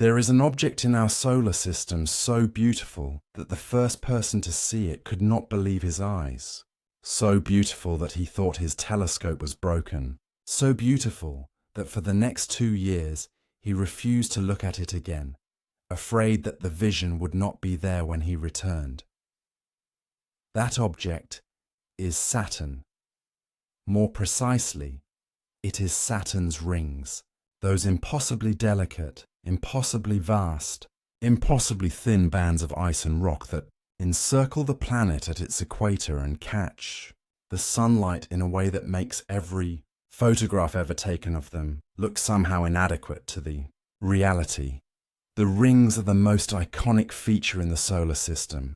There is an object in our solar system so beautiful that the first person to see it could not believe his eyes. So beautiful that he thought his telescope was broken. So beautiful that for the next 2 years he refused to look at it again, afraid that the vision would not be there when he returned. That object is Saturn. More precisely, it is Saturn's rings, those impossibly delicate, impossibly vast, impossibly thin bands of ice and rock that encircle the planet at its equator and catch the sunlight in a way that makes every photograph ever taken of them look somehow inadequate to the reality. The rings are the most iconic feature in the solar system.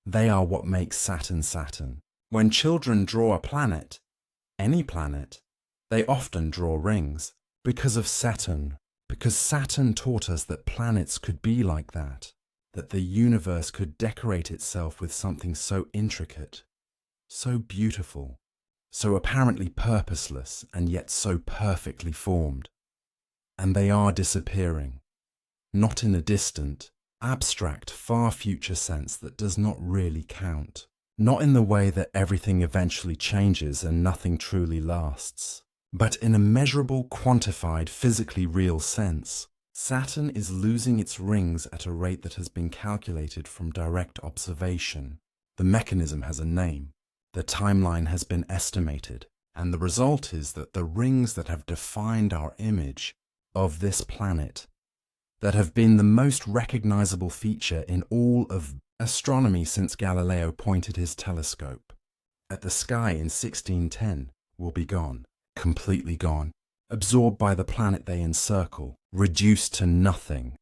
They are what makes Saturn Saturn. When children draw a planet, any planet, they often draw rings because of Saturn, because Saturn taught us that planets could be like that the universe could decorate itself with something so intricate, so beautiful, so apparently purposeless and yet so perfectly formed. And they are disappearing, not in a distant, abstract, far future sense that does not really count, not in the way that everything eventually changes and nothing truly lasts, but in a measurable, quantified, physically real sense. Saturn is losing its rings at a rate that has been calculated from direct observation. The mechanism has a name. The timeline has been estimated, and the result is that the rings that have defined our image of this planet, that have been the most recognizable feature in all of astronomy since Galileo pointed his telescope at the sky in 1610, will be gone, completely gone, absorbed by the planet they encircle, reduced to nothing.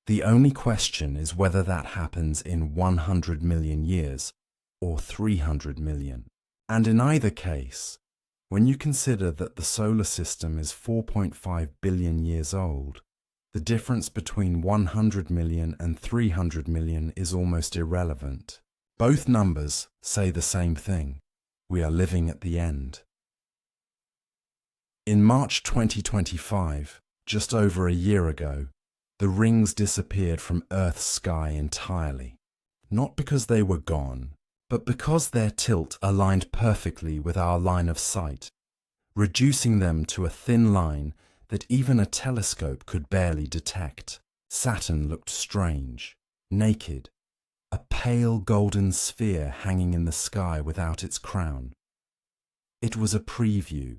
The only question is whether that happens in 100 million years or 300 million. And in either case, when you consider that the solar system is 4.5 billion years old, the difference between 100 million and 300 million is almost irrelevant. Both numbers say the same thing. We are living at the end. In March 2025, just over a year ago, the rings disappeared from Earth's sky entirely. Not because they were gone, but because their tilt aligned perfectly with our line of sight, reducing them to a thin line that even a telescope could barely detect. Saturn looked strange, naked, a pale golden sphere hanging in the sky without its crown. It was a preview,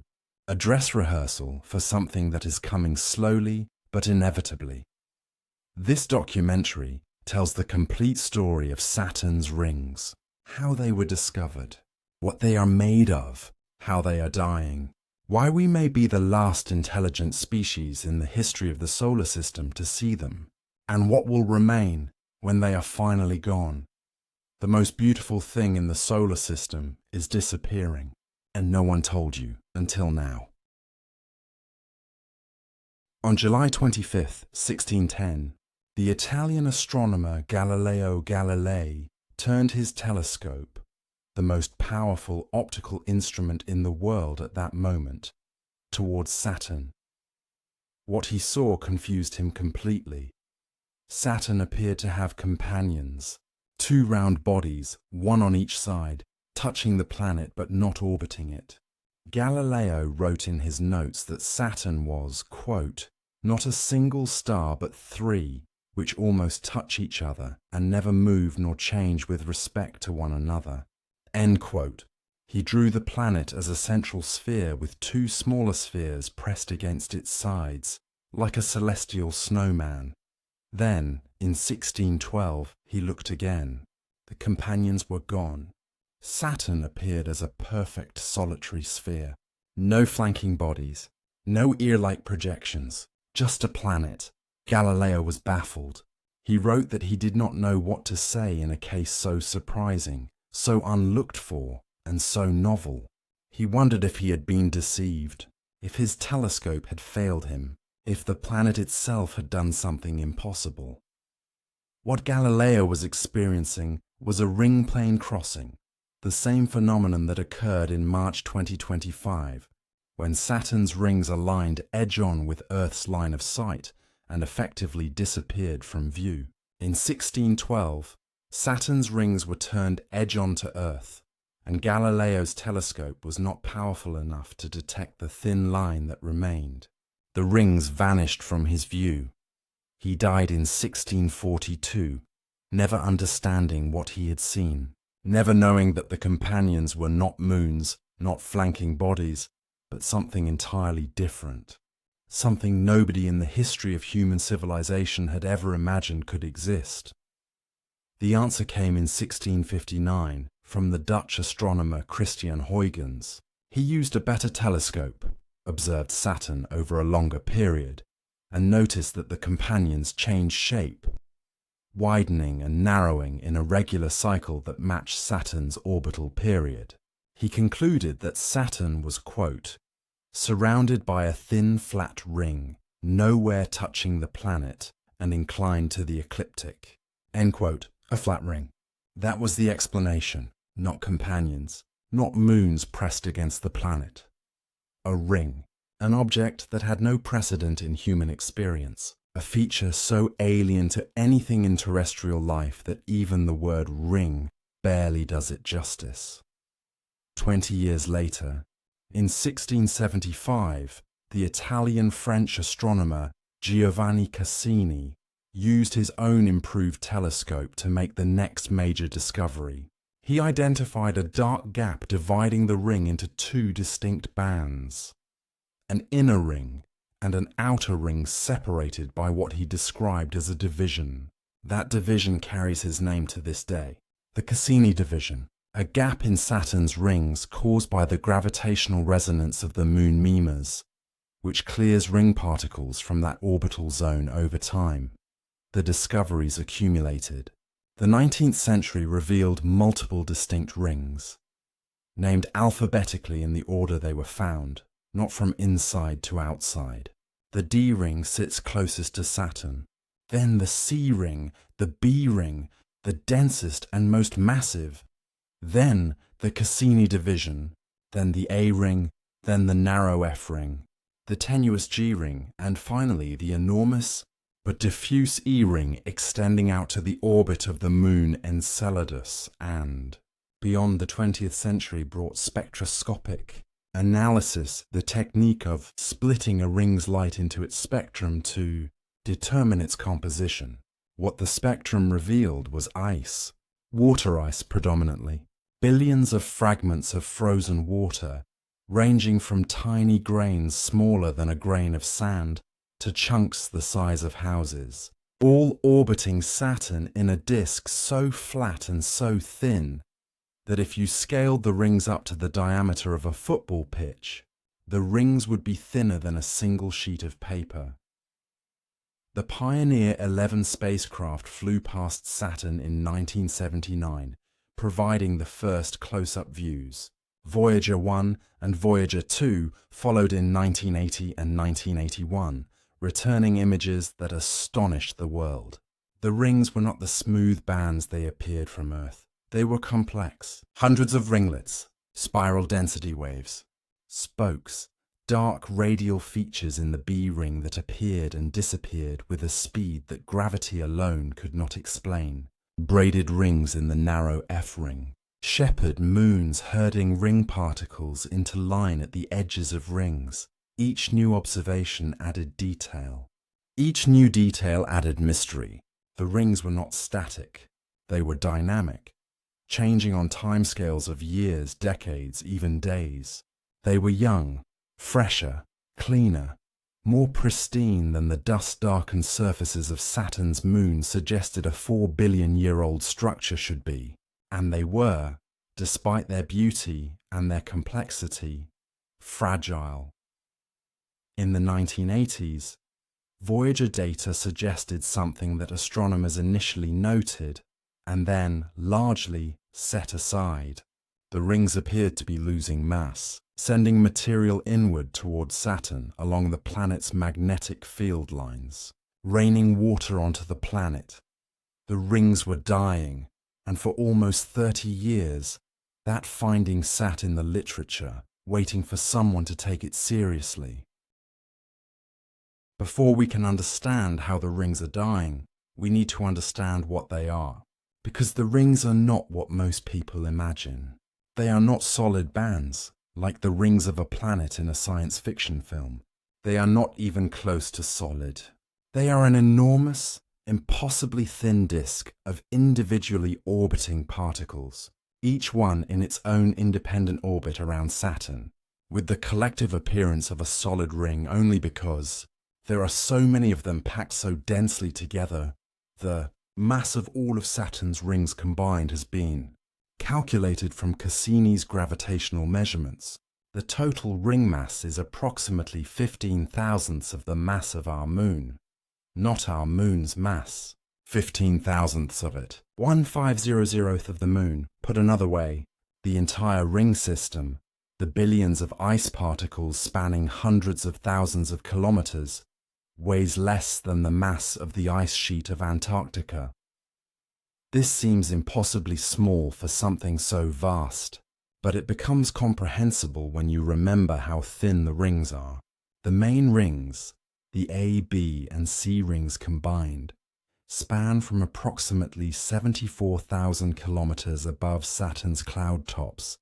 a dress rehearsal for something that is coming slowly but inevitably. This documentary tells the complete story of Saturn's rings, how they were discovered, what they are made of, how they are dying, why we may be the last intelligent species in the history of the solar system to see them, and what will remain when they are finally gone. The most beautiful thing in the solar system is disappearing, and no one told you until now. On July 25, 1610, the Italian astronomer Galileo Galilei turned his telescope, the most powerful optical instrument in the world at that moment, towards Saturn. What he saw confused him completely. Saturn appeared to have companions, 2 round bodies, one on each side, touching the planet but not orbiting it. Galileo wrote in his notes that Saturn was, quote, not a single star but 3, which almost touch each other and never move nor change with respect to one another. End quote. He drew the planet as a central sphere with 2 smaller spheres pressed against its sides, like a celestial snowman. Then, in 1612, he looked again. The companions were gone. Saturn appeared as a perfect solitary sphere. No flanking bodies, no ear-like projections, just a planet. Galileo was baffled. He wrote that he did not know what to say in a case so surprising, so unlooked for, and so novel. He wondered if he had been deceived, if his telescope had failed him, if the planet itself had done something impossible. What Galileo was experiencing was a ring plane crossing, the same phenomenon that occurred in March 2025, when Saturn's rings aligned edge-on with Earth's line of sight and effectively disappeared from view. In 1612, Saturn's rings were turned edge-on to Earth, and Galileo's telescope was not powerful enough to detect the thin line that remained. The rings vanished from his view. He died in 1642, never understanding what he had seen, never knowing that the companions were not moons, not flanking bodies, but something entirely different, something nobody in the history of human civilization had ever imagined could exist. The answer came in 1659 from the Dutch astronomer Christian Huygens. He used a better telescope, observed Saturn over a longer period, and noticed that the companions changed shape, widening and narrowing in a regular cycle that matched Saturn's orbital period. He concluded that Saturn was, quote, surrounded by a thin flat ring, nowhere touching the planet and inclined to the ecliptic. End quote. A flat ring. That was the explanation, not companions, not moons pressed against the planet. A ring, an object that had no precedent in human experience, a feature so alien to anything in terrestrial life that even the word ring barely does it justice. 20 years later, in 1675, the Italian-French astronomer Giovanni Cassini used his own improved telescope to make the next major discovery. He identified a dark gap dividing the ring into two distinct bands, an inner ring and an outer ring separated by what he described as a division. That division carries his name to this day, the Cassini division, a gap in Saturn's rings caused by the gravitational resonance of the moon Mimas, which clears ring particles from that orbital zone over time. The discoveries accumulated. The 19th century revealed multiple distinct rings, named alphabetically in the order they were found, not from inside to outside. The D ring sits closest to Saturn, then the C ring, the B ring, the densest and most massive, then the Cassini division, then the A ring, then the narrow F ring, the tenuous G ring, and finally the enormous but diffuse E ring extending out to the orbit of the moon Enceladus, and beyond the 20th century brought spectroscopic analysis, the technique of splitting a ring's light into its spectrum to determine its composition. What the spectrum revealed was ice, water ice predominantly, billions of fragments of frozen water, ranging from tiny grains smaller than a grain of sand to chunks the size of houses, all orbiting Saturn in a disk so flat and so thin that if you scaled the rings up to the diameter of a football pitch, the rings would be thinner than a single sheet of paper. The Pioneer 11 spacecraft flew past Saturn in 1979, providing the first close-up views. Voyager 1 and Voyager 2 followed in 1980 and 1981, returning images that astonished the world. The rings were not the smooth bands they appeared from Earth. They were complex. Hundreds of ringlets, spiral density waves, spokes, dark radial features in the B ring that appeared and disappeared with a speed that gravity alone could not explain. Braided rings in the narrow F ring. Shepherd moons herding ring particles into line at the edges of rings. Each new observation added detail. Each new detail added mystery. The rings were not static. They were dynamic, changing on timescales of years, decades, even days. They were young, fresher, cleaner, more pristine than the dust-darkened surfaces of Saturn's moon suggested a 4-billion-year-old structure should be. And they were, despite their beauty and their complexity, fragile. In the 1980s, Voyager data suggested something that astronomers initially noted and then largely set aside. The rings appeared to be losing mass, sending material inward towards Saturn along the planet's magnetic field lines, raining water onto the planet. The rings were dying, and for almost 30 years, that finding sat in the literature, waiting for someone to take it seriously. Before we can understand how the rings are dying, we need to understand what they are. Because the rings are not what most people imagine. They are not solid bands, like the rings of a planet in a science fiction film. They are not even close to solid. They are an enormous, impossibly thin disk of individually orbiting particles, each one in its own independent orbit around Saturn, with the collective appearance of a solid ring only because there are so many of them packed so densely together. The mass of all of Saturn's rings combined has been calculated from Cassini's gravitational measurements. The total ring mass is approximately 15 thousandths of the mass of our moon. Not our moon's mass. 15 thousandths of it. 1/500th of the moon. Put another way, the entire ring system, the billions of ice particles spanning hundreds of thousands of kilometers, weighs less than the mass of the ice sheet of Antarctica. This seems impossibly small for something so vast, but it becomes comprehensible when you remember how thin the rings are. The main rings, the A, B, and C rings combined, span from approximately 74,000 kilometers above Saturn's cloud tops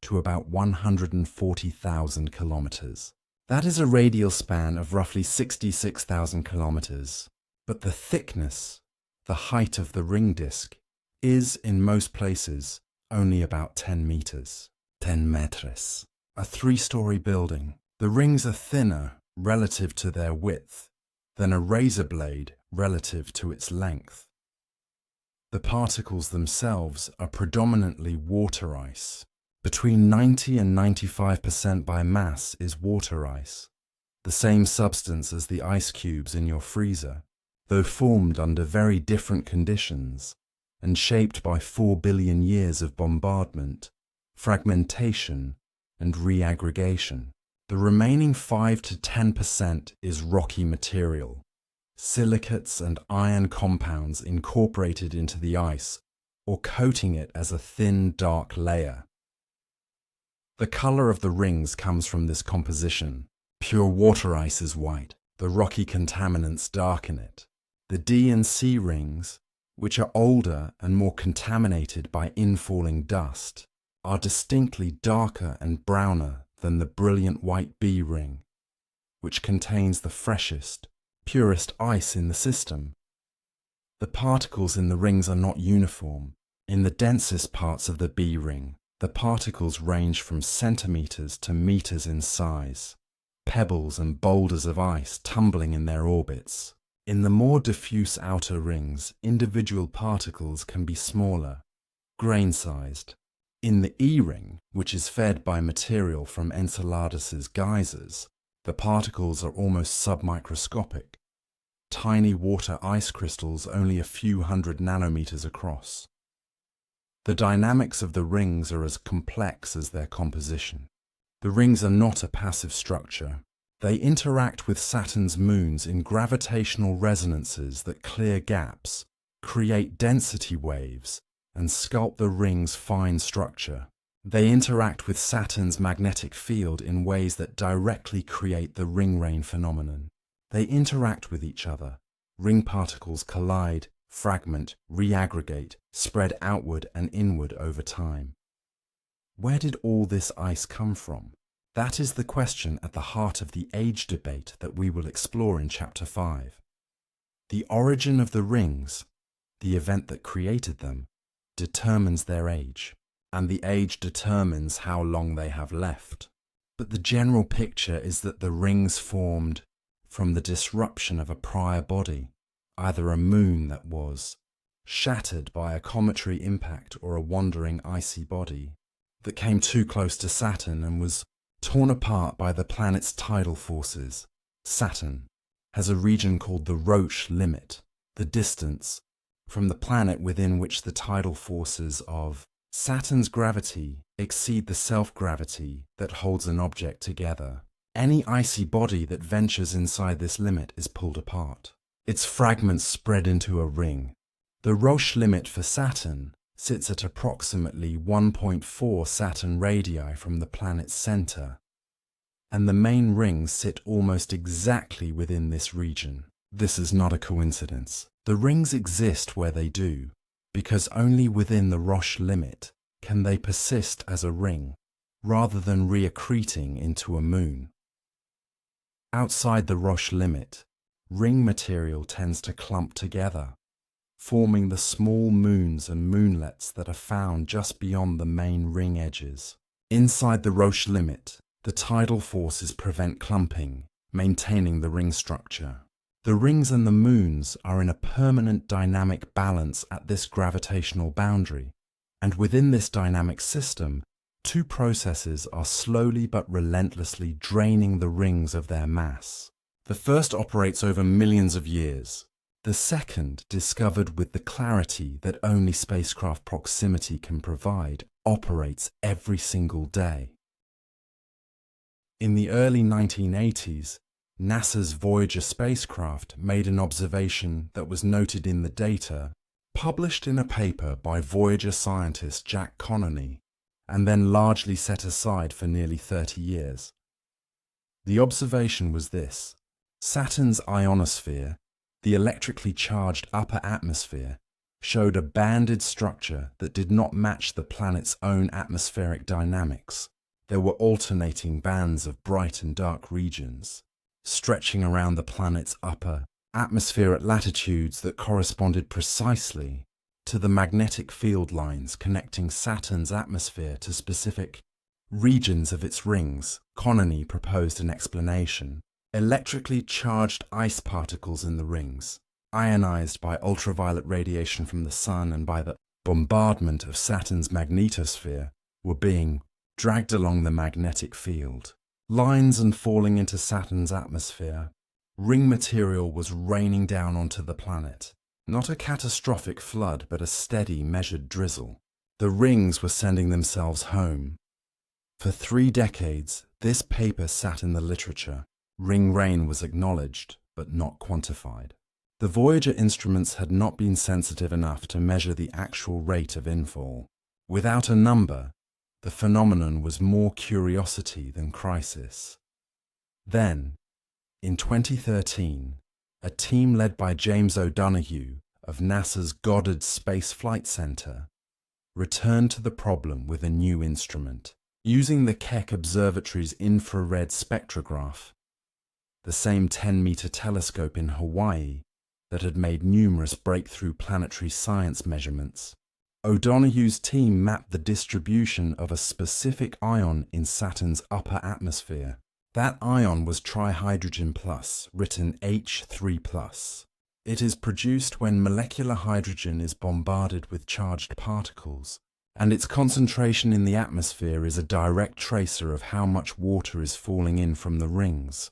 to about 140,000 kilometers. That is a radial span of roughly 66,000 kilometers, but the thickness, the height of the ring disk, is in most places only about 10 meters. 10 metres. A 3-story building. The rings are thinner relative to their width than a razor blade relative to its length. The particles themselves are predominantly water ice. Between 90 and 95% by mass is water ice, the same substance as the ice cubes in your freezer, though formed under very different conditions and shaped by 4 billion years of bombardment, fragmentation, and reaggregation. The remaining 5 to 10% is rocky material, silicates and iron compounds incorporated into the ice or coating it as a thin, dark layer. The color of the rings comes from this composition. Pure water ice is white. The rocky contaminants darken it. The D and C rings, which are older and more contaminated by infalling dust, are distinctly darker and browner than the brilliant white B ring, which contains the freshest, purest ice in the system. The particles in the rings are not uniform. In the densest parts of the B ring, the particles range from centimeters to meters in size, pebbles and boulders of ice tumbling in their orbits. In the more diffuse outer rings, individual particles can be smaller, grain-sized. In the E ring, which is fed by material from Enceladus's geysers, the particles are almost submicroscopic, tiny water ice crystals only a few hundred nanometers across. The dynamics of the rings are as complex as their composition. The rings are not a passive structure. They interact with Saturn's moons in gravitational resonances that clear gaps, create density waves, and sculpt the ring's fine structure. They interact with Saturn's magnetic field in ways that directly create the ring rain phenomenon. They interact with each other. Ring particles collide, fragment, reaggregate, spread outward and inward over time. Where did all this ice come from? That is the question at the heart of the age debate that we will explore in Chapter 5. The origin of the rings, the event that created them, determines their age, and the age determines how long they have left. But the general picture is that the rings formed from the disruption of a prior body, either a moon that was shattered by a cometary impact or a wandering icy body that came too close to Saturn and was torn apart by the planet's tidal forces. Saturn has a region called the Roche limit, the distance from the planet within which the tidal forces of Saturn's gravity exceed the self-gravity that holds an object together. Any icy body that ventures inside this limit is pulled apart. Its fragments spread into a ring. The Roche limit for Saturn sits at approximately 1.4 Saturn radii from the planet's center. and the main rings sit almost exactly within this region. This is not a coincidence. The rings exist where they do, because only within the Roche limit can they persist as a ring, rather than reaccreting into a moon. Outside the Roche limit, ring material tends to clump together, forming the small moons and moonlets that are found just beyond the main ring edges. Inside the Roche limit, the tidal forces prevent clumping, maintaining the ring structure. The rings and the moons are in a permanent dynamic balance at this gravitational boundary, and within this dynamic system, two processes are slowly but relentlessly draining the rings of their mass. The first operates over millions of years. The second, discovered with the clarity that only spacecraft proximity can provide, operates every single day. In the early 1980s, NASA's Voyager spacecraft made an observation that was noted in the data, published in a paper by Voyager scientist Jack Connolly, and then largely set aside for nearly 30 years. The observation was this: Saturn's ionosphere, the electrically charged upper atmosphere, showed a banded structure that did not match the planet's own atmospheric dynamics. There were alternating bands of bright and dark regions, stretching around the planet's upper atmosphere at latitudes that corresponded precisely to the magnetic field lines connecting Saturn's atmosphere to specific regions of its rings. Connolly proposed an explanation: electrically charged ice particles in the rings, ionized by ultraviolet radiation from the sun and by the bombardment of Saturn's magnetosphere, were being dragged along the magnetic field lines and falling into Saturn's atmosphere. Ring material was raining down onto the planet. Not a catastrophic flood, but a steady, measured drizzle. The rings were sending themselves home. For 3 decades, this paper sat in the literature. Ring rain was acknowledged, but not quantified. The Voyager instruments had not been sensitive enough to measure the actual rate of infall. Without a number, the phenomenon was more curiosity than crisis. Then, in 2013, a team led by James O'Donoghue of NASA's Goddard Space Flight Center returned to the problem with a new instrument. Using the Keck Observatory's infrared spectrograph, the same 10-meter telescope in Hawaii that had made numerous breakthrough planetary science measurements, O'Donoghue's team mapped the distribution of a specific ion in Saturn's upper atmosphere. That ion was trihydrogen plus, written H3+. It is produced when molecular hydrogen is bombarded with charged particles, and its concentration in the atmosphere is a direct tracer of how much water is falling in from the rings.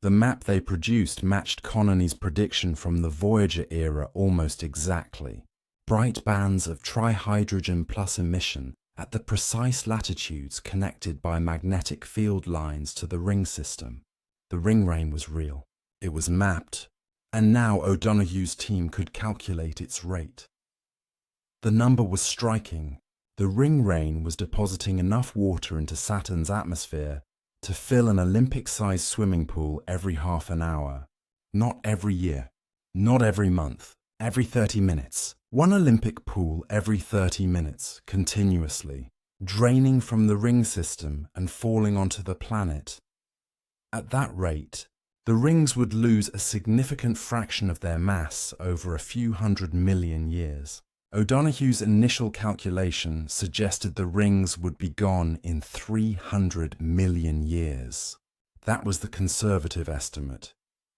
The map they produced matched Connolly's prediction from the Voyager era almost exactly. Bright bands of trihydrogen plus emission at the precise latitudes connected by magnetic field lines to the ring system. The ring rain was real. It was mapped, and now O'Donoghue's team could calculate its rate. The number was striking. The ring rain was depositing enough water into Saturn's atmosphere to fill an Olympic-sized swimming pool every half an hour. Not every year, not every month, every 30 minutes. One Olympic pool every 30 minutes, continuously, draining from the ring system and falling onto the planet. At that rate, the rings would lose a significant fraction of their mass over a few 100 million years. O'Donoghue's initial calculation suggested the rings would be gone in 300 million years. That was the conservative estimate,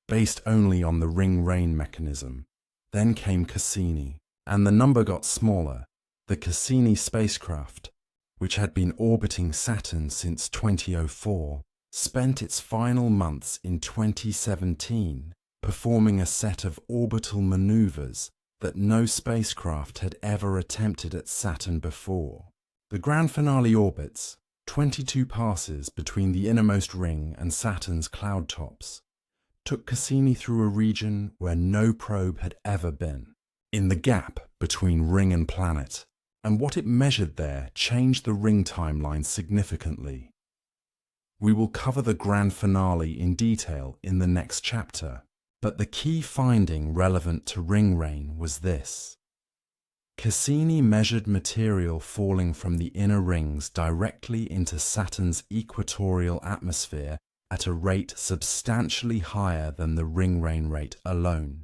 based only on the ring rain mechanism. Then came Cassini, and the number got smaller. The Cassini spacecraft, which had been orbiting Saturn since 2004, spent its final months in 2017 performing a set of orbital maneuvers that no spacecraft had ever attempted at Saturn before. The grand finale orbits, 22 passes between the innermost ring and Saturn's cloud tops, took Cassini through a region where no probe had ever been, in the gap between ring and planet, and what it measured there changed the ring timeline significantly. We will cover the grand finale in detail in the next chapter, but the key finding relevant to ring rain was this. Cassini measured material falling from the inner rings directly into Saturn's equatorial atmosphere at a rate substantially higher than the ring rain rate alone.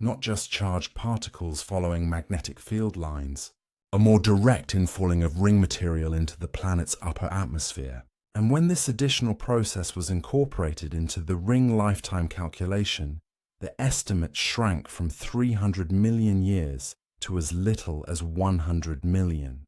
Not just charged particles following magnetic field lines, a more direct infalling of ring material into the planet's upper atmosphere. And when this additional process was incorporated into the ring lifetime calculation, the estimate shrank from 300 million years to as little as 100 million.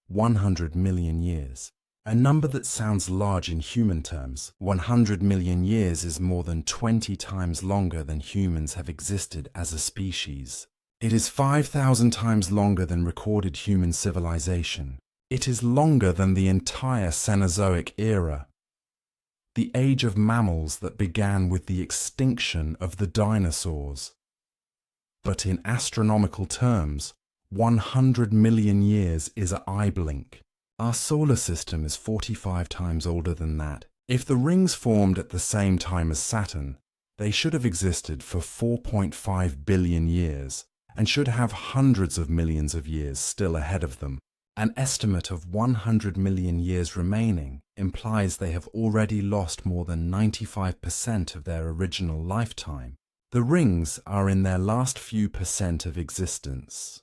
100 million years. A number that sounds large in human terms. 100 million years is more than 20 times longer than humans have existed as a species. It is 5,000 times longer than recorded human civilization. It is longer than the entire Cenozoic era, the age of mammals that began with the extinction of the dinosaurs. But in astronomical terms, 100 million years is an eye blink. Our solar system is 45 times older than that. If the rings formed at the same time as Saturn, they should have existed for 4.5 billion years and should have hundreds of millions of years still ahead of them. An estimate of 100 million years remaining implies they have already lost more than 95% of their original lifetime. The rings are in their last few percent of existence.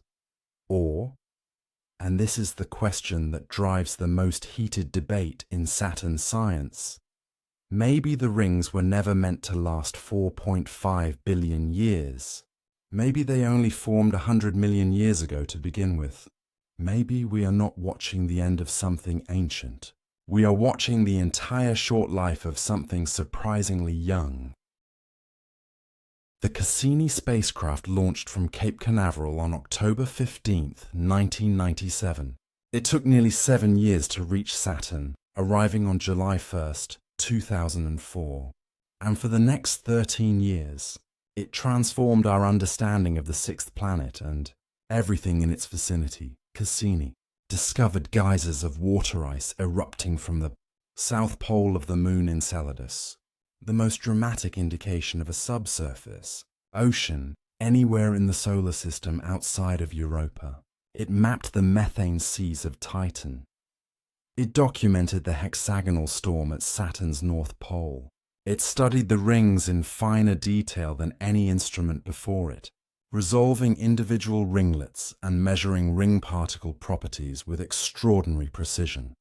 Or, and this is the question that drives the most heated debate in Saturn science, maybe the rings were never meant to last 4.5 billion years. Maybe they only formed 100 million years ago to begin with. Maybe we are not watching the end of something ancient. We are watching the entire short life of something surprisingly young. The Cassini spacecraft launched from Cape Canaveral on October 15, 1997. It took nearly 7 years to reach Saturn, arriving on July 1, 2004. And for the next 13 years, it transformed our understanding of the sixth planet and everything in its vicinity. Cassini discovered geysers of water ice erupting from the south pole of the moon Enceladus, the most dramatic indication of a subsurface ocean anywhere in the solar system outside of Europa. It mapped the methane seas of Titan. It documented the hexagonal storm at Saturn's north pole. It studied the rings in finer detail than any instrument before it, resolving individual ringlets and measuring ring particle properties with extraordinary precision.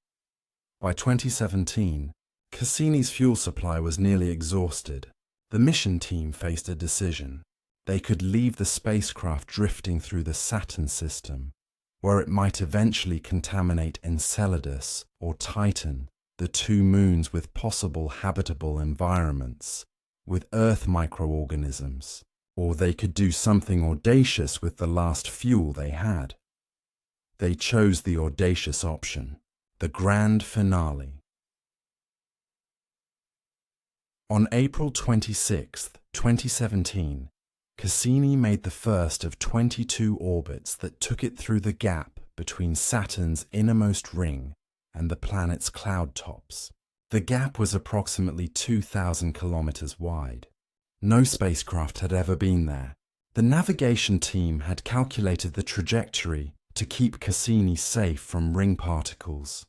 By 2017, Cassini's fuel supply was nearly exhausted. The mission team faced a decision. They could leave the spacecraft drifting through the Saturn system, where it might eventually contaminate Enceladus or Titan, the two moons with possible habitable environments, with Earth microorganisms. Or they could do something audacious with the last fuel they had. They chose the audacious option, the grand finale. On April 26, 2017, Cassini made the first of 22 orbits that took it through the gap between Saturn's innermost ring and the planet's cloud tops. The gap was approximately 2,000 kilometers wide. No spacecraft had ever been there. The navigation team had calculated the trajectory to keep Cassini safe from ring particles,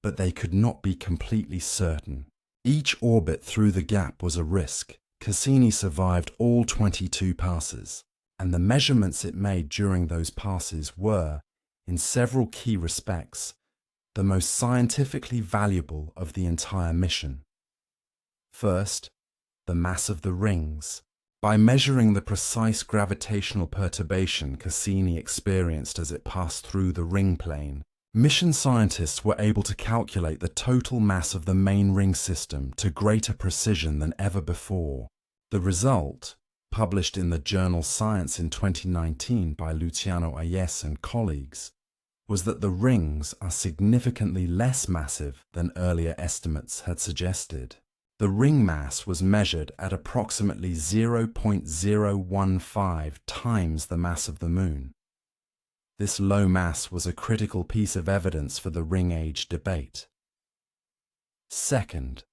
but they could not be completely certain. Each orbit through the gap was a risk. Cassini survived all 22 passes, and the measurements it made during those passes were, in several key respects, the most scientifically valuable of the entire mission. First, the mass of the rings. By measuring the precise gravitational perturbation Cassini experienced as it passed through the ring plane, mission scientists were able to calculate the total mass of the main ring system to greater precision than ever before. The result, published in the journal Science in 2019 by Luciano Ayes and colleagues, was that the rings are significantly less massive than earlier estimates had suggested. The ring mass was measured at approximately 0.015 times the mass of the Moon. This low mass was a critical piece of evidence for the ring age debate. Second,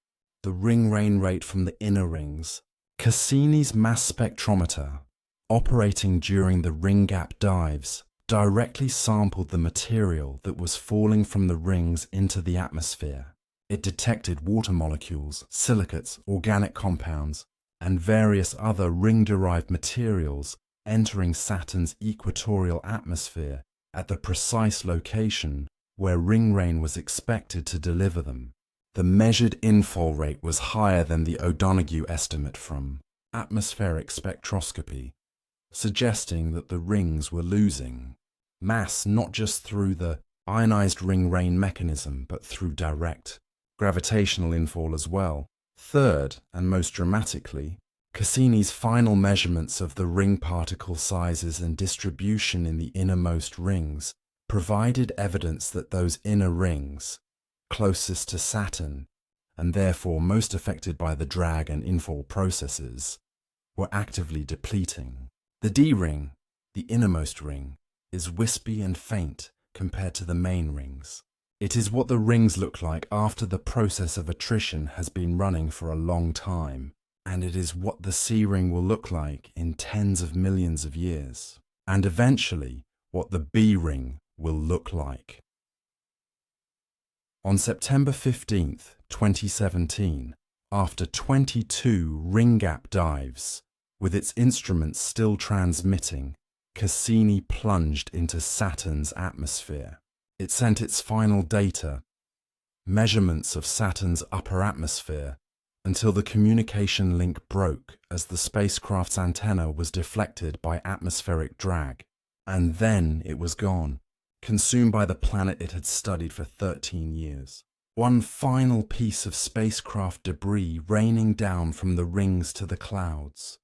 the ring-rain rate from the inner rings. Cassini's mass spectrometer, operating during the ring gap dives, directly sampled the material that was falling from the rings into the atmosphere. It detected water molecules, silicates, organic compounds, and various other ring-derived materials entering Saturn's equatorial atmosphere at the precise location where ring rain was expected to deliver them. The measured infall rate was higher than the O'Donoghue estimate from atmospheric spectroscopy, suggesting that the rings were losing mass not just through the ionized ring rain mechanism, but through direct gravitational infall as well. Third, and most dramatically, Cassini's final measurements of the ring particle sizes and distribution in the innermost rings provided evidence that those inner rings, closest to Saturn, and therefore most affected by the drag and infall processes, were actively depleting. The D ring, the innermost ring, is wispy and faint compared to the main rings. It is what the rings look like after the process of attrition has been running for a long time, and it is what the C ring will look like in tens of millions of years, and eventually what the B ring will look like. On September 15th, 2017, after 22 ring gap dives, with its instruments still transmitting, Cassini plunged into Saturn's atmosphere. It sent its final data, measurements of Saturn's upper atmosphere, until the communication link broke as the spacecraft's antenna was deflected by atmospheric drag. And then it was gone, consumed by the planet it had studied for 13 years. One final piece of spacecraft debris raining down from the rings to the clouds.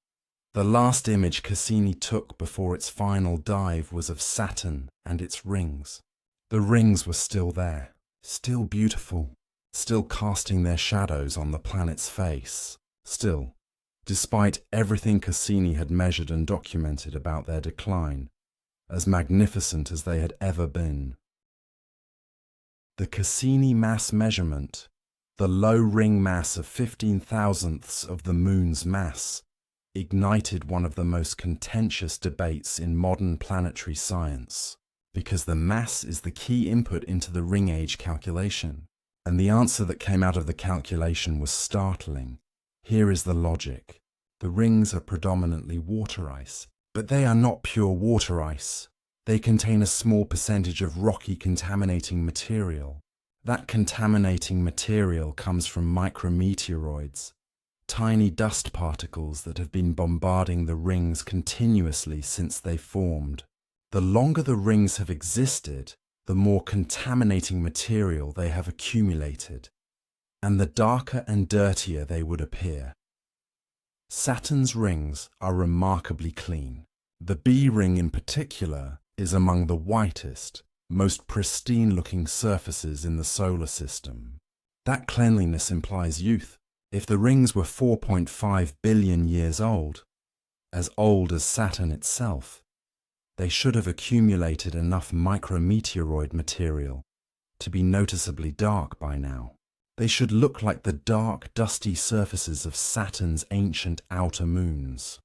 The last image Cassini took before its final dive was of Saturn and its rings. The rings were still there, still beautiful, still casting their shadows on the planet's face, still, despite everything Cassini had measured and documented about their decline, as magnificent as they had ever been. The Cassini mass measurement, the low ring mass of 15,000ths of the Moon's mass, ignited one of the most contentious debates in modern planetary science, because the mass is the key input into the ring age calculation, and the answer that came out of the calculation was startling. Here is the logic. The rings are predominantly water ice, but they are not pure water ice. They contain a small percentage of rocky contaminating material. That contaminating material comes from micrometeoroids, tiny dust particles that have been bombarding the rings continuously since they formed. The longer the rings have existed, the more contaminating material they have accumulated, and the darker and dirtier they would appear. Saturn's rings are remarkably clean. The B ring in particular is among the whitest, most pristine-looking surfaces in the solar system. That cleanliness implies youth. If the rings were 4.5 billion years old as Saturn itself, they should have accumulated enough micrometeoroid material to be noticeably dark by now. They should look like the dark, dusty surfaces of Saturn's ancient outer moons.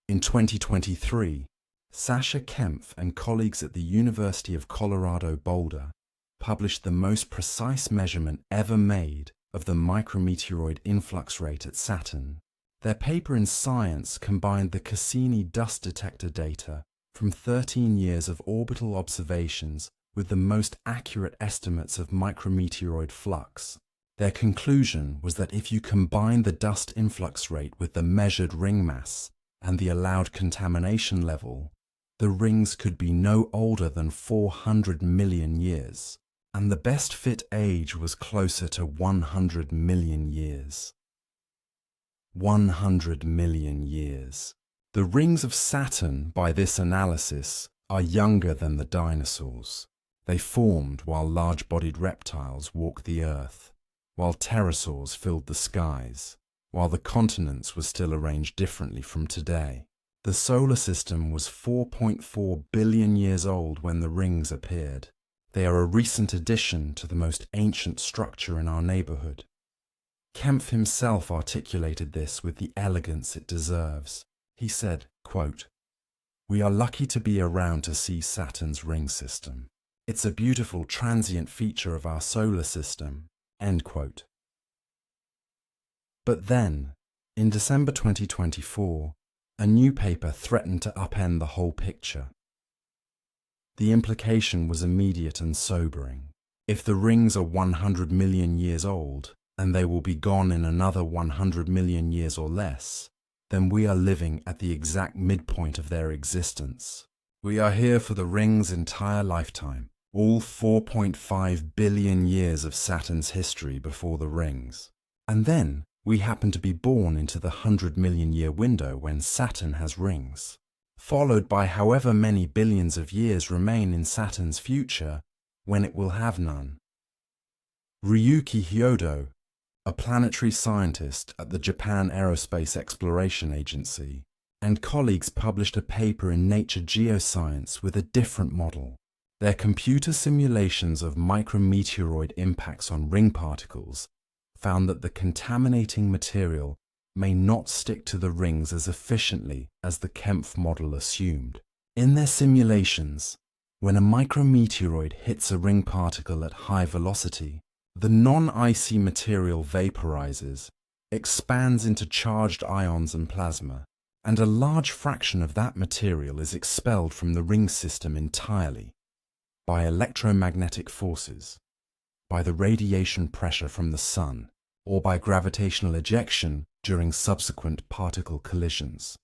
In 2023, Sasha Kempf and colleagues at the University of Colorado Boulder published the most precise measurement ever made of the micrometeoroid influx rate at Saturn. Their paper in Science combined the Cassini dust detector data from 13 years of orbital observations with the most accurate estimates of micrometeoroid flux. Their conclusion was that if you combine the dust influx rate with the measured ring mass and the allowed contamination level, the rings could be no older than 400 million years, and the best fit age was closer to 100 million years. 100 million years. The rings of Saturn, by this analysis, are younger than the dinosaurs. They formed while large-bodied reptiles walked the Earth, while pterosaurs filled the skies, while the continents were still arranged differently from today. The solar system was 4.4 billion years old when the rings appeared. They are a recent addition to the most ancient structure in our neighborhood. Kempf himself articulated this with the elegance it deserves. He said, quote, "We are lucky to be around to see Saturn's ring system. It's a beautiful transient feature of our solar system." End quote. But then, in December 2024, a new paper threatened to upend the whole picture. The implication was immediate and sobering. If the rings are 100 million years old, and they will be gone in another 100 million years or less, then we are living at the exact midpoint of their existence. We are here for the ring's entire lifetime, all 4.5 billion years of Saturn's history before the rings. And then we happen to be born into the 100 million year window when Saturn has rings, followed by however many billions of years remain in Saturn's future when it will have none. Ryuki Hyodo, a planetary scientist at the Japan Aerospace Exploration Agency, and colleagues published a paper in Nature Geoscience with a different model. Their computer simulations of micrometeoroid impacts on ring particles found that the contaminating material may not stick to the rings as efficiently as the Kempf model assumed. In their simulations, when a micrometeoroid hits a ring particle at high velocity, the non-icy material vaporizes, expands into charged ions and plasma, and a large fraction of that material is expelled from the ring system entirely by electromagnetic forces, by the radiation pressure from the sun, or by gravitational ejection during subsequent particle collisions.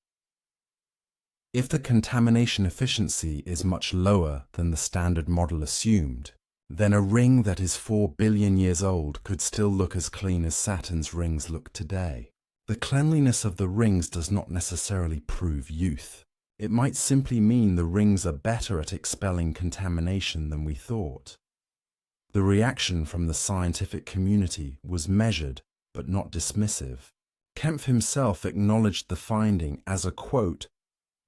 If the contamination efficiency is much lower than the standard model assumed, then a ring that is 4 billion years old could still look as clean as Saturn's rings look today. The cleanliness of the rings does not necessarily prove youth. It might simply mean the rings are better at expelling contamination than we thought. The reaction from the scientific community was measured but not dismissive. Kempf himself acknowledged the finding as a, quote,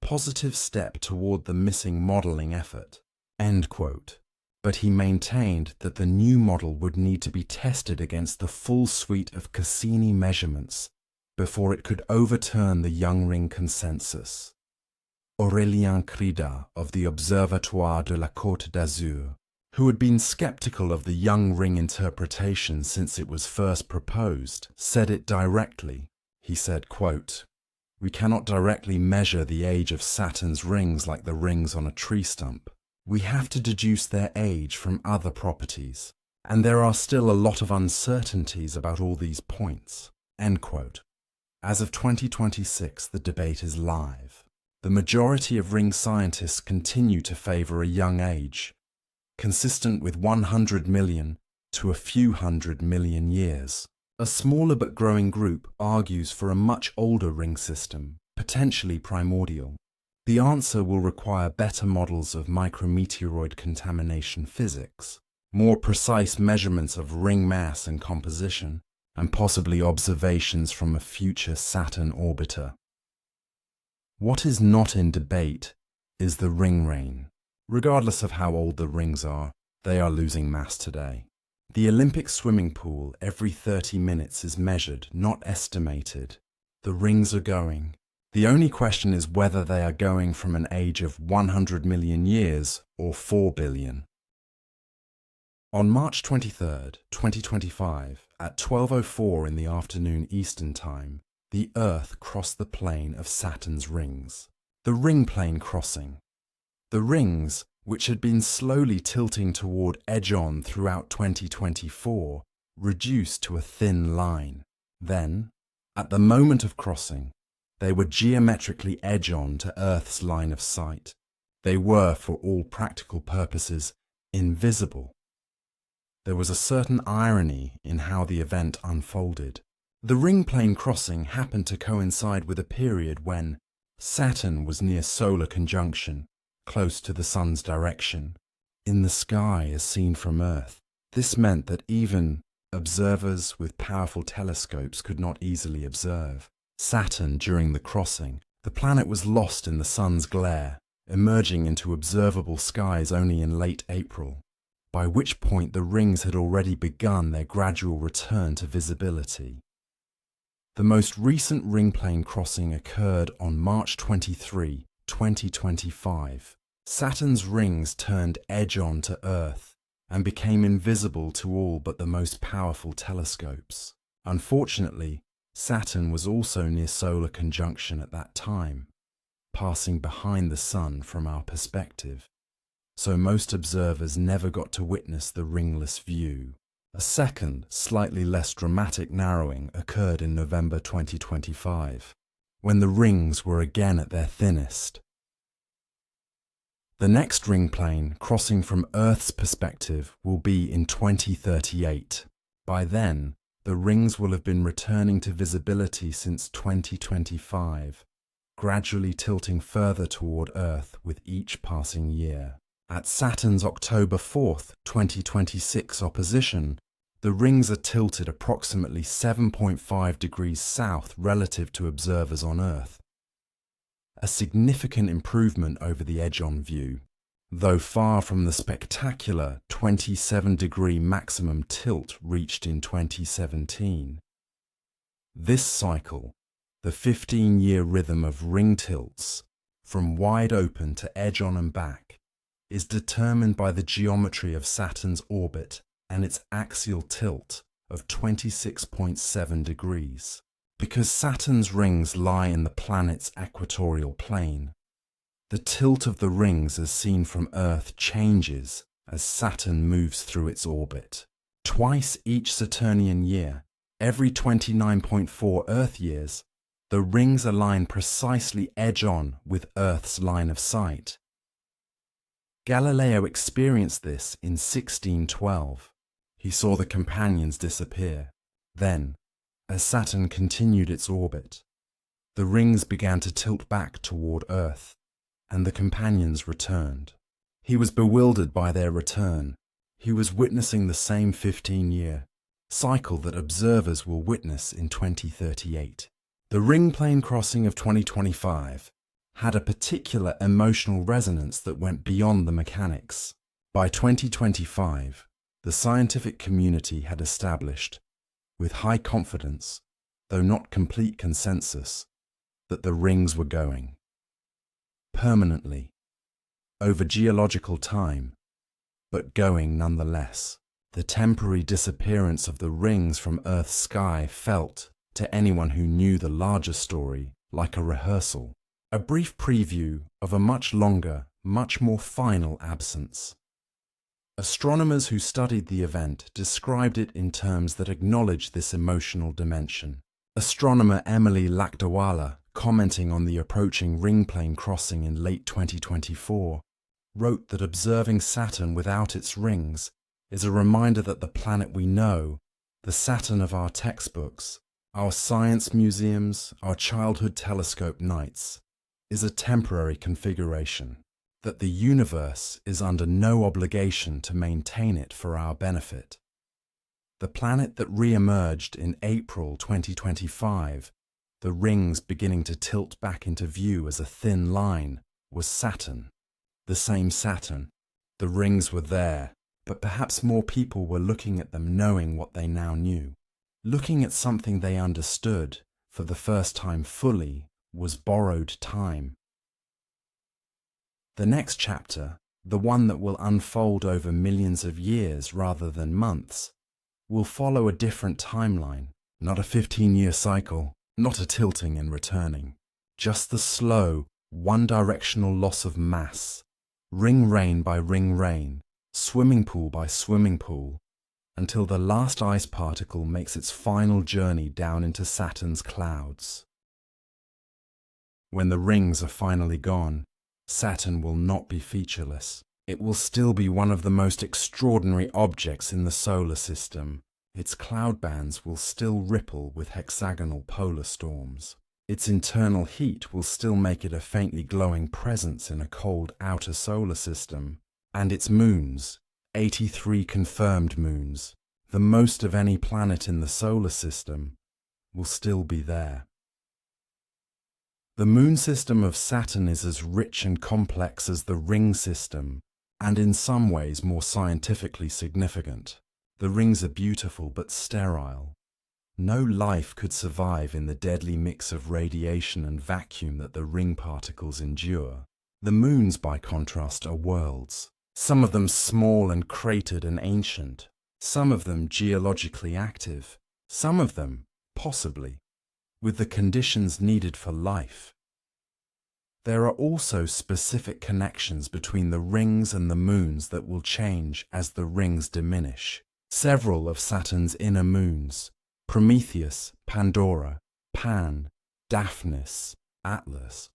"positive step toward the missing modeling effort," end quote. But he maintained that the new model would need to be tested against the full suite of Cassini measurements before it could overturn the young ring consensus. Aurélien Crida of the Observatoire de la Côte d'Azur, who had been skeptical of the young ring interpretation since it was first proposed, said it directly. He said, quote, "We cannot directly measure the age of Saturn's rings like the rings on a tree stump. We have to deduce their age from other properties, and there are still a lot of uncertainties about all these points." End quote. As of 2026, the debate is live. The majority of ring scientists continue to favor a young age, consistent with 100 million to a few 100 million years. A smaller but growing group argues for a much older ring system, potentially primordial. The answer will require better models of micrometeoroid contamination physics, more precise measurements of ring mass and composition, and possibly observations from a future Saturn orbiter. What is not in debate is the ring rain. Regardless of how old the rings are, they are losing mass today. The Olympic swimming pool every 30 minutes is measured, not estimated. The rings are going. The only question is whether they are going from an age of 100 million years or 4 billion. On March 23, 2025, at 12:04 in the afternoon Eastern Time, the Earth crossed the plane of Saturn's rings. The ring plane crossing. The rings, which had been slowly tilting toward edge-on throughout 2024, reduced to a thin line. Then, at the moment of crossing, they were geometrically edge-on to Earth's line of sight. They were, for all practical purposes, invisible. There was a certain irony in how the event unfolded. The ring plane crossing happened to coincide with a period when Saturn was near solar conjunction, close to the Sun's direction, in the sky as seen from Earth. This meant that even observers with powerful telescopes could not easily observe Saturn during the crossing. The planet was lost in the Sun's glare, emerging into observable skies only in late April. by which point the rings had already begun their gradual return to visibility. The most recent ring plane crossing occurred on March 23, 2025. Saturn's rings turned edge-on to Earth and became invisible to all but the most powerful telescopes. Unfortunately, Saturn was also near solar conjunction at that time, passing behind the Sun from our perspective, so most observers never got to witness the ringless view. A second, slightly less dramatic narrowing occurred in November 2025, when the rings were again at their thinnest. The next ring plane crossing from Earth's perspective will be in 2038. By then, the rings will have been returning to visibility since 2025, gradually tilting further toward Earth with each passing year. At Saturn's October 4th, 2026 opposition, the rings are tilted approximately 7.5 degrees south relative to observers on Earth. A significant improvement over the edge-on view, though far from the spectacular 27-degree maximum tilt reached in 2017. This cycle, the 15-year rhythm of ring tilts, from wide open to edge-on and back, is determined by the geometry of Saturn's orbit and its axial tilt of 26.7 degrees. Because Saturn's rings lie in the planet's equatorial plane, the tilt of the rings as seen from Earth changes as Saturn moves through its orbit. Twice each Saturnian year, every 29.4 Earth years, the rings align precisely edge-on with Earth's line of sight. Galileo experienced this in 1612. He saw the companions disappear. Then, as Saturn continued its orbit, the rings began to tilt back toward Earth, and the companions returned. He was bewildered by their return. He was witnessing the same 15-year cycle that observers will witness in 2038. The ring plane crossing of 2025 had a particular emotional resonance that went beyond the mechanics. By 2025, the scientific community had established, with high confidence, though not complete consensus, that the rings were going permanently, over geological time, but going nonetheless. The temporary disappearance of the rings from Earth's sky felt, to anyone who knew the larger story, like a rehearsal, a brief preview of a much longer, much more final absence. Astronomers who studied the event described it in terms that acknowledge this emotional dimension. Astronomer Emily Lakdawala, commenting on the approaching ring plane crossing in late 2024, wrote that observing Saturn without its rings is a reminder that the planet we know, the Saturn of our textbooks, our science museums, our childhood telescope nights, is a temporary configuration, that the universe is under no obligation to maintain it for our benefit. The planet that re-emerged in April 2025, the rings beginning to tilt back into view as a thin line, was Saturn. The same Saturn. The rings were there, but perhaps more people were looking at them knowing what they now knew. Looking at something they understood, for the first time fully, was borrowed time. The next chapter, the one that will unfold over millions of years rather than months, will follow a different timeline, not a 15-year cycle, not a tilting and returning, just the slow, one-directional loss of mass, ring rain by ring rain, swimming pool by swimming pool, until the last ice particle makes its final journey down into Saturn's clouds. When the rings are finally gone, Saturn will not be featureless. It will still be one of the most extraordinary objects in the solar system. Its cloud bands will still ripple with hexagonal polar storms. Its internal heat will still make it a faintly glowing presence in a cold outer solar system. And its moons, 83 confirmed moons, the most of any planet in the solar system, will still be there. The moon system of Saturn is as rich and complex as the ring system, and in some ways more scientifically significant. The rings are beautiful but sterile. No life could survive in the deadly mix of radiation and vacuum that the ring particles endure. The moons, by contrast, are worlds, some of them small and cratered and ancient, some of them geologically active, some of them, possibly, with the conditions needed for life. There are also specific connections between the rings and the moons that will change as the rings diminish. Several of Saturn's inner moons, Prometheus, Pandora, Pan, Daphnis, Atlas,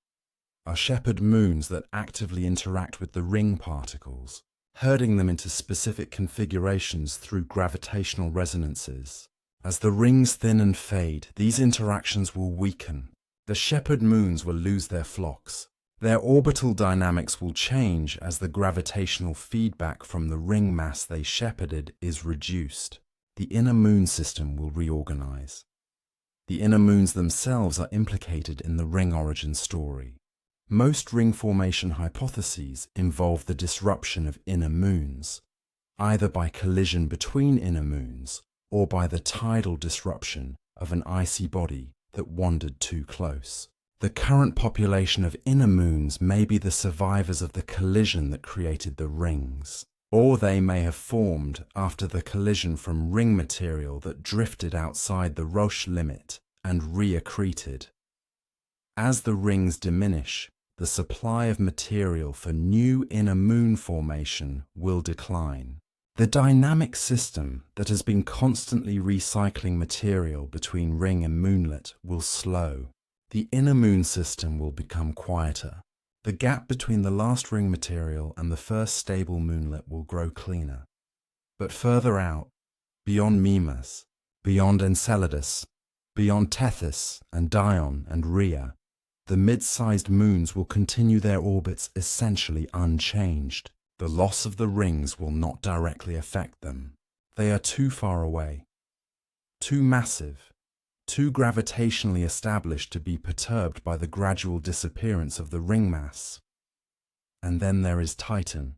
are shepherd moons that actively interact with the ring particles, herding them into specific configurations through gravitational resonances. As the rings thin and fade, these interactions will weaken. The shepherd moons will lose their flocks. Their orbital dynamics will change as the gravitational feedback from the ring mass they shepherded is reduced. The inner moon system will reorganize. The inner moons themselves are implicated in the ring origin story. Most ring formation hypotheses involve the disruption of inner moons, either by collision between inner moons or by the tidal disruption of an icy body that wandered too close. The current population of inner moons may be the survivors of the collision that created the rings, or they may have formed after the collision from ring material that drifted outside the Roche limit and reaccreted. As the rings diminish, the supply of material for new inner moon formation will decline. The dynamic system that has been constantly recycling material between ring and moonlet will slow. The inner moon system will become quieter. The gap between the last ring material and the first stable moonlet will grow cleaner. But further out, beyond Mimas, beyond Enceladus, beyond Tethys and Dione and Rhea, the mid-sized moons will continue their orbits essentially unchanged. The loss of the rings will not directly affect them. They are too far away, too massive, too gravitationally established to be perturbed by the gradual disappearance of the ring mass. And then there is Titan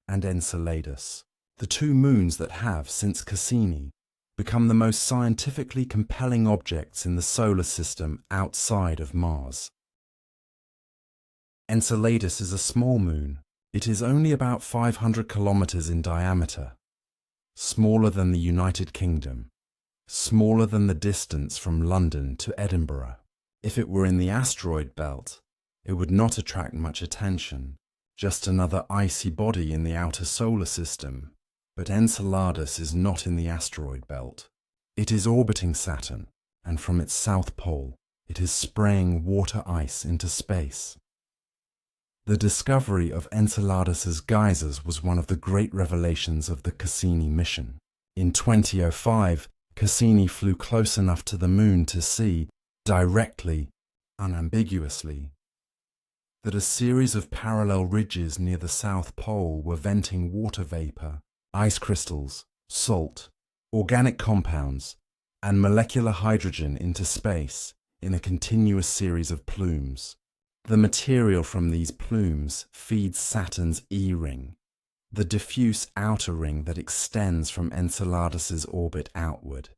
and Enceladus, the two moons that have, since Cassini, become the most scientifically compelling objects in the solar system outside of Mars. Enceladus is a small moon. It is only about 500 kilometers in diameter, smaller than the United Kingdom, smaller than the distance from London to Edinburgh. If it were in the asteroid belt, it would not attract much attention, just another icy body in the outer solar system. But Enceladus is not in the asteroid belt. It is orbiting Saturn, and from its south pole, it is spraying water ice into space. The discovery of Enceladus's geysers was one of the great revelations of the Cassini mission. In 2005, Cassini flew close enough to the moon to see, directly, unambiguously, that a series of parallel ridges near the South Pole were venting water vapor, ice crystals, salt, organic compounds, and molecular hydrogen into space in a continuous series of plumes. The material from these plumes feeds Saturn's E-ring, the diffuse outer ring that extends from Enceladus's orbit outward.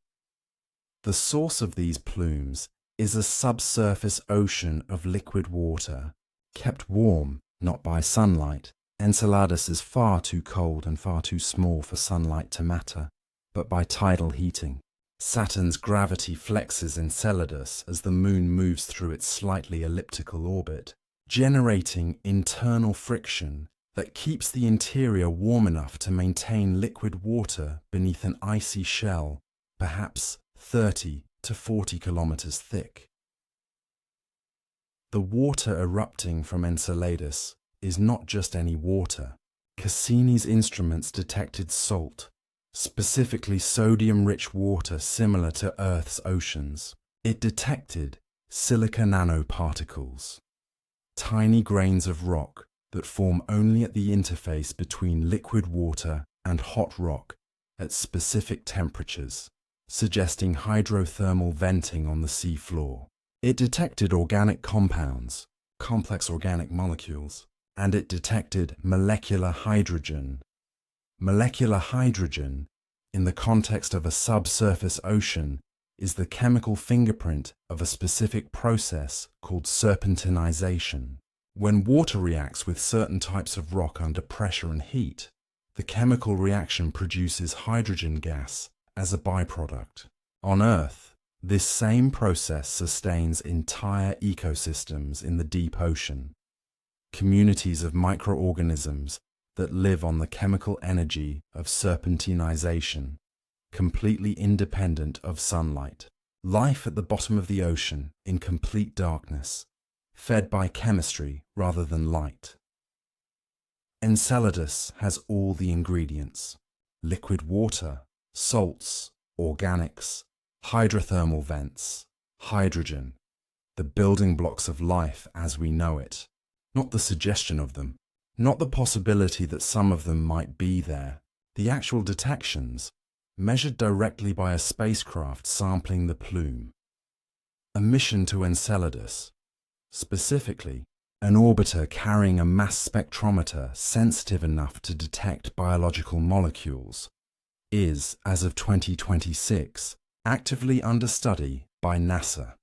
The source of these plumes is a subsurface ocean of liquid water, kept warm, not by sunlight. Enceladus is far too cold and far too small for sunlight to matter, but by tidal heating. Saturn's gravity flexes Enceladus as the moon moves through its slightly elliptical orbit, generating internal friction that keeps the interior warm enough to maintain liquid water beneath an icy shell, perhaps 30 to 40 kilometers thick. The water erupting from Enceladus is not just any water. Cassini's instruments detected salt, specifically sodium-rich water similar to Earth's oceans. It detected silica nanoparticles, tiny grains of rock that form only at the interface between liquid water and hot rock at specific temperatures, suggesting hydrothermal venting on the sea floor. It detected organic compounds, complex organic molecules, and it detected molecular hydrogen. Molecular hydrogen, in the context of a subsurface ocean, is the chemical fingerprint of a specific process called serpentinization. When water reacts with certain types of rock under pressure and heat, the chemical reaction produces hydrogen gas as a byproduct. On Earth, this same process sustains entire ecosystems in the deep ocean, communities of microorganisms that live on the chemical energy of serpentinization, completely independent of sunlight. Life at the bottom of the ocean in complete darkness, fed by chemistry rather than light. Enceladus has all the ingredients: liquid water, salts, organics, hydrothermal vents, hydrogen, the building blocks of life as we know it, not the suggestion of them, not the possibility that some of them might be there. The actual detections, measured directly by a spacecraft sampling the plume. A mission to Enceladus, specifically an orbiter carrying a mass spectrometer sensitive enough to detect biological molecules, is, as of 2026, actively under study by NASA.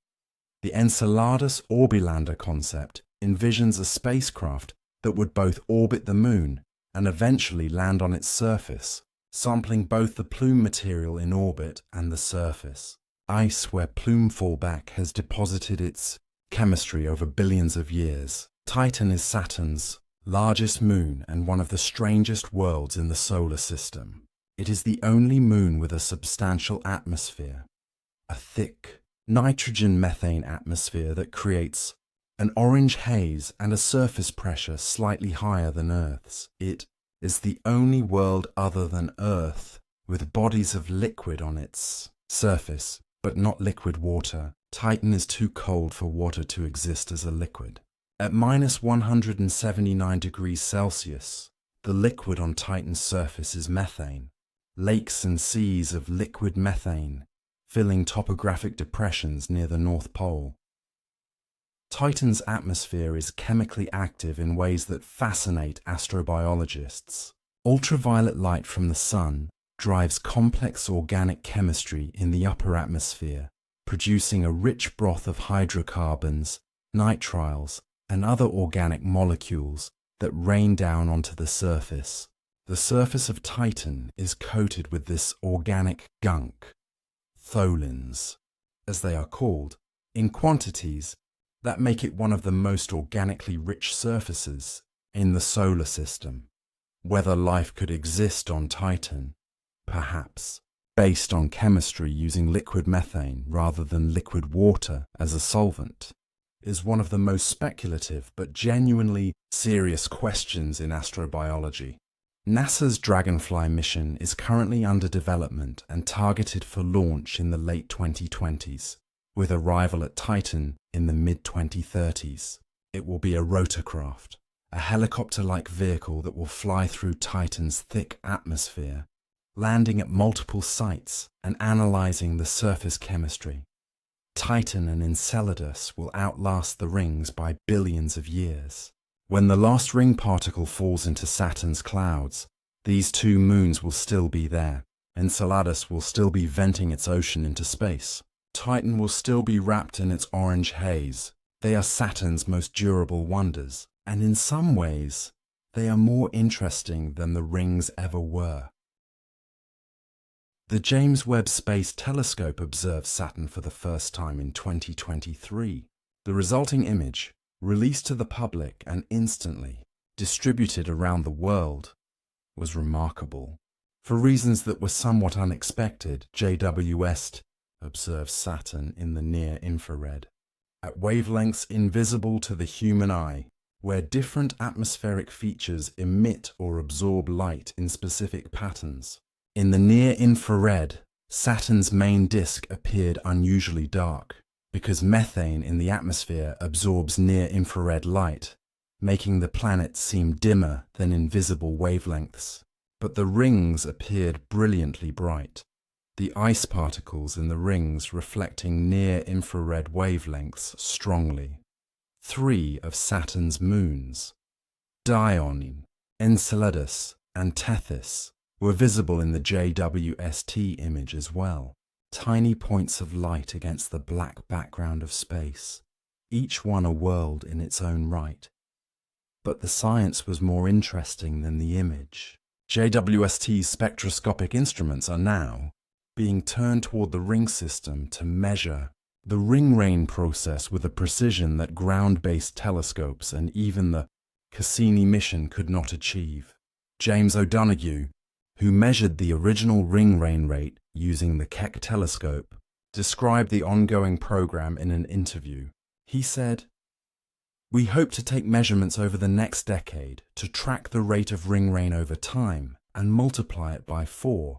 The Enceladus Orbilander concept envisions a spacecraft that would both orbit the Moon and eventually land on its surface, sampling both the plume material in orbit and the surface. Ice where plume fallback has deposited its chemistry over billions of years. Titan is Saturn's largest moon and one of the strangest worlds in the solar system. It is the only moon with a substantial atmosphere, a thick nitrogen-methane atmosphere that creates an orange haze and a surface pressure slightly higher than Earth's. It is the only world other than Earth with bodies of liquid on its surface, but not liquid water. Titan is too cold for water to exist as a liquid. At -179 degrees Celsius, the liquid on Titan's surface is methane, lakes and seas of liquid methane filling topographic depressions near the North Pole. Titan's atmosphere is chemically active in ways that fascinate astrobiologists. Ultraviolet light from the sun drives complex organic chemistry in the upper atmosphere, producing a rich broth of hydrocarbons, nitriles, and other organic molecules that rain down onto the surface. The surface of Titan is coated with this organic gunk, tholins, as they are called, in quantities that make it one of the most organically rich surfaces in the solar system. Whether life could exist on Titan, perhaps, based on chemistry using liquid methane rather than liquid water as a solvent, is one of the most speculative but genuinely serious questions in astrobiology. NASA's Dragonfly mission is currently under development and targeted for launch in the late 2020s, with arrival at Titan in the mid-2030s. It will be a rotorcraft, a helicopter-like vehicle that will fly through Titan's thick atmosphere, landing at multiple sites and analyzing the surface chemistry. Titan and Enceladus will outlast the rings by billions of years. When the last ring particle falls into Saturn's clouds, these two moons will still be there. Enceladus will still be venting its ocean into space. Titan will still be wrapped in its orange haze. They are Saturn's most durable wonders, and in some ways, they are more interesting than the rings ever were. The James Webb Space Telescope observed Saturn for the first time in 2023. The resulting image, released to the public and instantly distributed around the world, was remarkable. For reasons that were somewhat unexpected, JWST observed Saturn in the near-infrared, at wavelengths invisible to the human eye, where different atmospheric features emit or absorb light in specific patterns. In the near-infrared, Saturn's main disk appeared unusually dark, because methane in the atmosphere absorbs near-infrared light, making the planet seem dimmer than in visible wavelengths. But the rings appeared brilliantly bright, the ice particles in the rings reflecting near-infrared wavelengths strongly. 3 of Saturn's moons, Dione, Enceladus, and Tethys were visible in the JWST image as well, tiny points of light against the black background of space, each one a world in its own right. But the science was more interesting than the image. JWST's spectroscopic instruments are now being turned toward the ring system to measure the ring rain process with a precision that ground-based telescopes and even the Cassini mission could not achieve. James O'Donoghue, who measured the original ring rain rate using the Keck telescope, described the ongoing program in an interview. He said, "We hope to take measurements over the next decade to track the rate of ring rain over time and multiply it by 4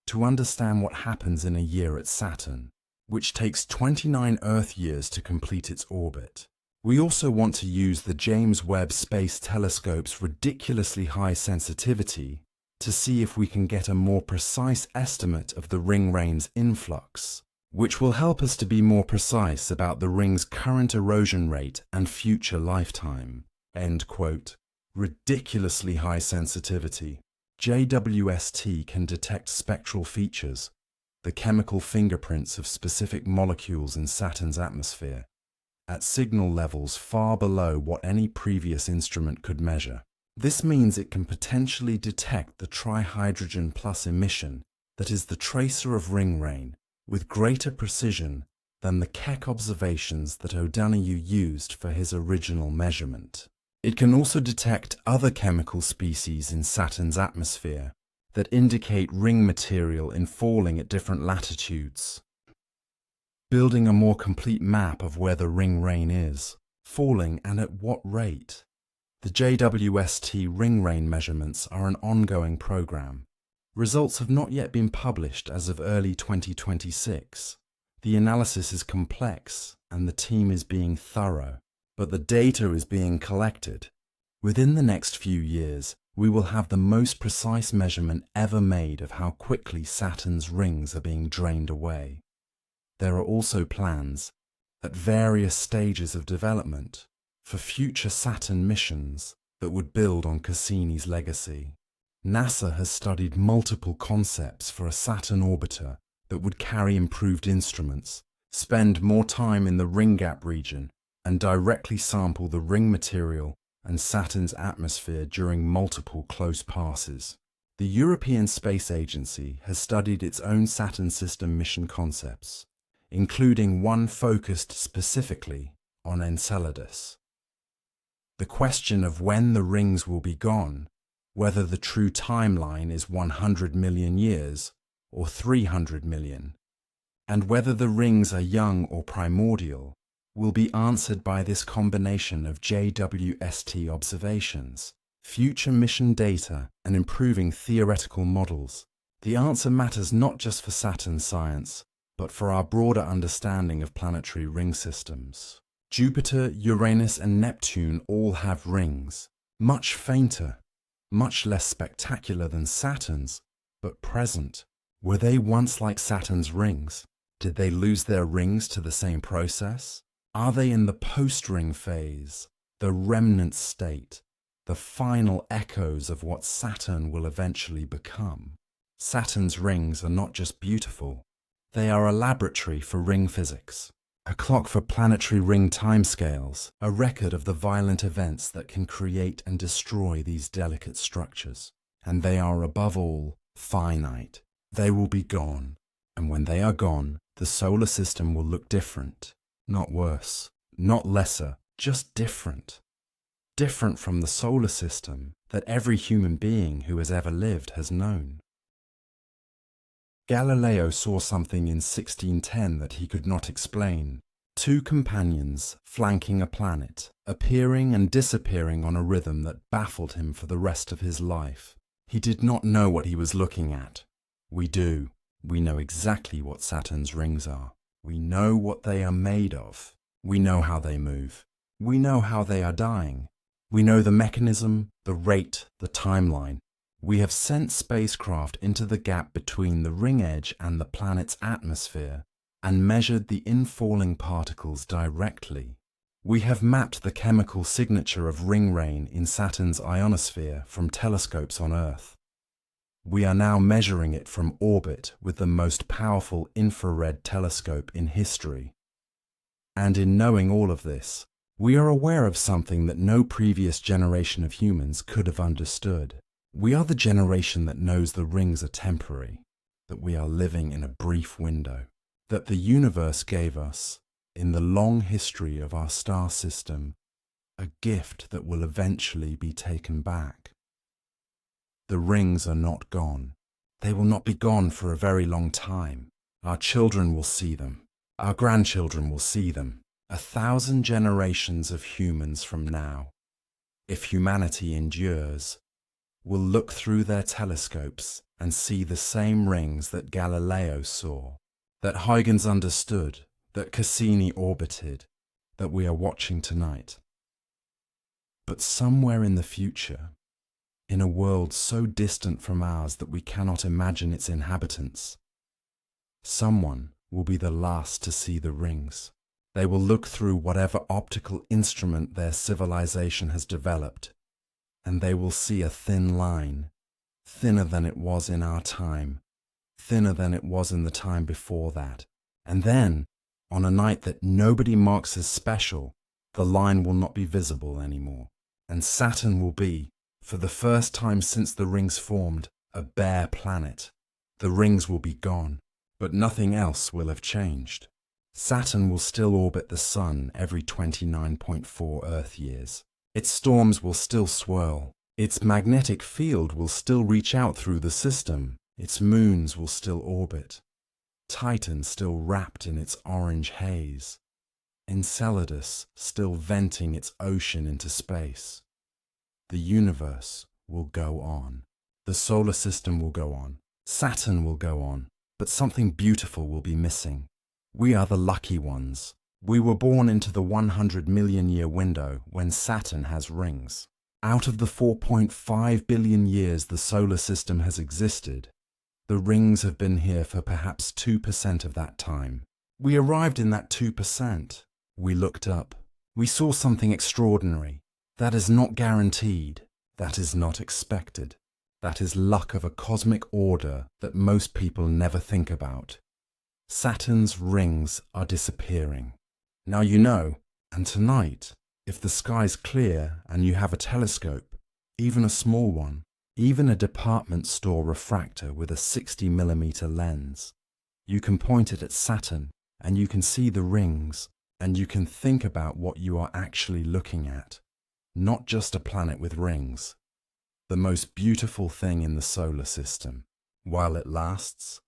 to understand what happens in a year at Saturn, which takes 29 Earth years to complete its orbit. We also want to use the James Webb Space Telescope's ridiculously high sensitivity to see if we can get a more precise estimate of the ring rain's influx, which will help us to be more precise about the ring's current erosion rate and future lifetime." End quote. Ridiculously high sensitivity. JWST can detect spectral features, the chemical fingerprints of specific molecules in Saturn's atmosphere, at signal levels far below what any previous instrument could measure. This means it can potentially detect the trihydrogen plus emission that is the tracer of ring rain with greater precision than the Keck observations that O'Donoghue used for his original measurement. It can also detect other chemical species in Saturn's atmosphere that indicate ring material in falling at different latitudes, building a more complete map of where the ring rain is, falling and at what rate. The JWST ring rain measurements are an ongoing program. Results have not yet been published as of early 2026. The analysis is complex and the team is being thorough, but the data is being collected. Within the next few years, we will have the most precise measurement ever made of how quickly Saturn's rings are being drained away. There are also plans, at various stages of development, for future Saturn missions that would build on Cassini's legacy. NASA has studied multiple concepts for a Saturn orbiter that would carry improved instruments, spend more time in the ring gap region, and directly sample the ring material and Saturn's atmosphere during multiple close passes. The European Space Agency has studied its own Saturn system mission concepts, including one focused specifically on Enceladus. The question of when the rings will be gone, whether the true timeline is 100 million years or 300 million, and whether the rings are young or primordial, will be answered by this combination of JWST observations, future mission data, and improving theoretical models. The answer matters not just for Saturn science, but for our broader understanding of planetary ring systems. Jupiter, Uranus, and Neptune all have rings, much fainter, much less spectacular than Saturn's, but present. Were they once like Saturn's rings? Did they lose their rings to the same process? Are they in the post-ring phase, the remnant state, the final echoes of what Saturn will eventually become? Saturn's rings are not just beautiful, they are a laboratory for ring physics, a clock for planetary ring timescales, a record of the violent events that can create and destroy these delicate structures. And they are above all finite. They will be gone, and when they are gone, the solar system will look different. Not worse, not lesser, just different. Different from the solar system that every human being who has ever lived has known. Galileo saw something in 1610 that he could not explain. Two companions flanking a planet, appearing and disappearing on a rhythm that baffled him for the rest of his life. He did not know what he was looking at. We do. We know exactly what Saturn's rings are. We know what they are made of. We know how they move. We know how they are dying. We know the mechanism, the rate, the timeline. We have sent spacecraft into the gap between the ring edge and the planet's atmosphere and measured the infalling particles directly. We have mapped the chemical signature of ring rain in Saturn's ionosphere from telescopes on Earth. We are now measuring it from orbit with the most powerful infrared telescope in history. And in knowing all of this, we are aware of something that no previous generation of humans could have understood. We are the generation that knows the rings are temporary, that we are living in a brief window, that the universe gave us, in the long history of our star system, a gift that will eventually be taken back. The rings are not gone. They will not be gone for a very long time. Our children will see them. Our grandchildren will see them. 1,000 generations of humans from now, if humanity endures, will look through their telescopes and see the same rings that Galileo saw, that Huygens understood, that Cassini orbited, that we are watching tonight. But somewhere in the future, in a world so distant from ours that we cannot imagine its inhabitants, someone will be the last to see the rings. They will look through whatever optical instrument their civilization has developed, and they will see a thin line, thinner than it was in our time, thinner than it was in the time before that. And then, on a night that nobody marks as special, the line will not be visible anymore, and Saturn will be, for the first time since the rings formed, a bare planet. The rings will be gone, but nothing else will have changed. Saturn will still orbit the Sun every 29.4 Earth years. Its storms will still swirl. Its magnetic field will still reach out through the system. Its moons will still orbit. Titan still wrapped in its orange haze. Enceladus still venting its ocean into space. The universe will go on. The solar system will go on. Saturn will go on. But something beautiful will be missing. We are the lucky ones. We were born into the 100 million year window when Saturn has rings. Out of the 4.5 billion years the solar system has existed, the rings have been here for perhaps 2% of that time. We arrived in that 2%. We looked up. We saw something extraordinary. That is not guaranteed. That is not expected. That is luck of a cosmic order that most people never think about. Saturn's rings are disappearing. Now you know, and tonight, if the sky's clear and you have a telescope, even a small one, even a department store refractor with a 60mm lens, you can point it at Saturn and you can see the rings and you can think about what you are actually looking at. Not just a planet with rings. The most beautiful thing in the solar system. While it lasts,